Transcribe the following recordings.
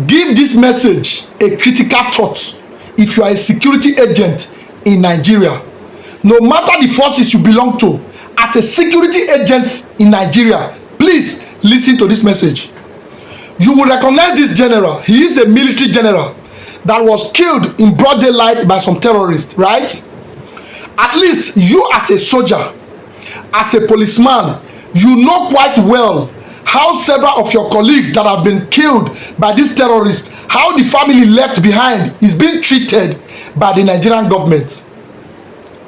Give this message a critical thought if you are a security agent in Nigeria. No matter the forces you belong to, as a security agent in Nigeria, please listen to this message. You will recognize this general. He is a military general that was killed in broad daylight by some terrorists, right? At least you as a soldier, as a policeman, you know quite well how several of your colleagues that have been killed by these terrorists, how the family left behind is being treated by the Nigerian government.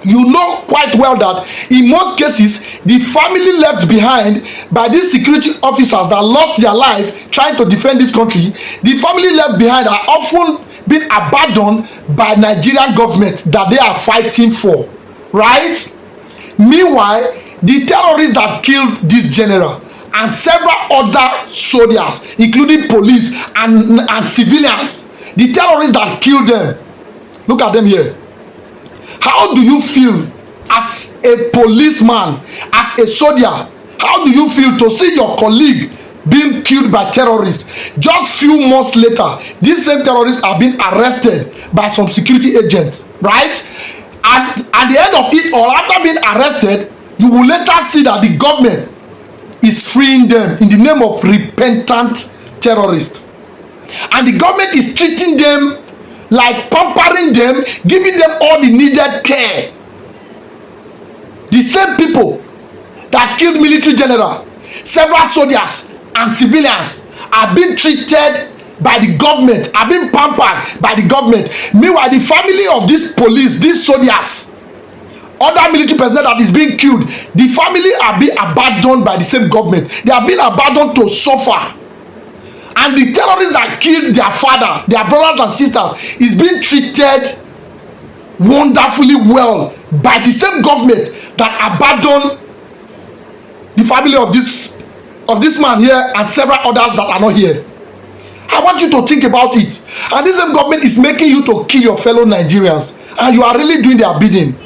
You know quite well that in most cases, the family left behind by these security officers that lost their life trying to defend this country, the family left behind are often being abandoned by Nigerian government that they are fighting for, right? Meanwhile, the terrorists that killed this general and several other soldiers, including police and civilians, the terrorists that killed them, look at them here. How do you feel as a policeman, as a soldier? How do you feel to see your colleague being killed by terrorists? Just few months later, these same terrorists are being arrested by some security agents, right? And at the end of it, or after being arrested, you will later see that the government is freeing them in the name of repentant terrorists. And the government is treating them like pampering them, giving them all the needed care. The same people that killed military general, several soldiers and civilians are being treated by the government, are being pampered by the government. Meanwhile, the family of these police, these soldiers, other military personnel that is being killed, the family are being abandoned by the same government. They are being abandoned to suffer. And the terrorists that killed their father, their brothers and sisters, is being treated wonderfully well by the same government that abandoned the family of this man here and several others that are not here. I want you to think about it. And this same government is making you to kill your fellow Nigerians, and you are really doing their bidding.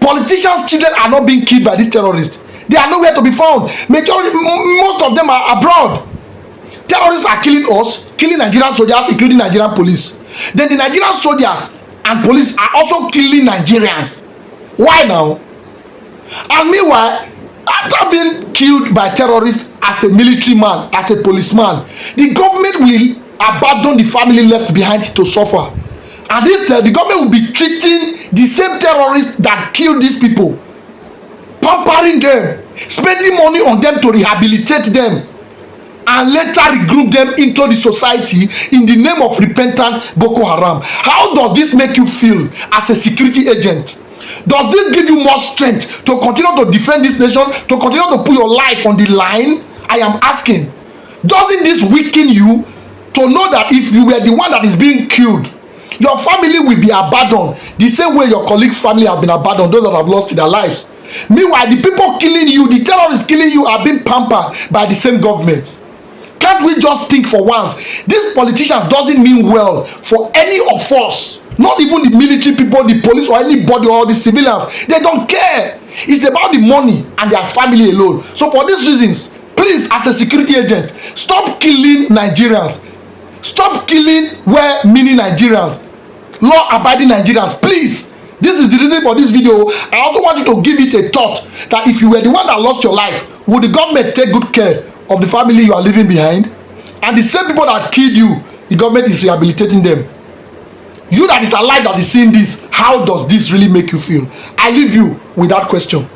Politicians' children are not being killed by these terrorists. They are nowhere to be found. Most of them are abroad. Terrorists are killing us, killing Nigerian soldiers, including Nigerian police. Then the Nigerian soldiers and police are also killing Nigerians. Why now? And meanwhile, after being killed by terrorists as a military man, as a policeman, the government will abandon the family left behind to suffer. And instead, the government will be treating the same terrorists that killed these people, pampering them, spending money on them to rehabilitate them, and later regroup them into the society in the name of repentant Boko Haram. How does this make you feel as a security agent? Does this give you more strength to continue to defend this nation, to continue to put your life on the line? I am asking. Doesn't this weaken you to know that if you were the one that is being killed, your family will be abandoned the same way your colleagues' family have been abandoned, those that have lost their lives? Meanwhile, the people killing you, the terrorists killing you, are being pampered by the same government. Can't we just think for once? These politicians doesn't mean well for any of us. Not even the military people, the police, or anybody, or the civilians. They don't care. It's about the money and their family alone. So for these reasons, please, as a security agent, stop killing Nigerians. Stop killing well-meaning Nigerians, law-abiding Nigerians. Please. This is the reason for this video. I also want you to give it a thought that if you were the one that lost your life, would the government take good care of the family you are leaving behind? And the same people that killed you, the government is rehabilitating them. You that is alive that is seeing this, how does this really make you feel? I leave you with that question.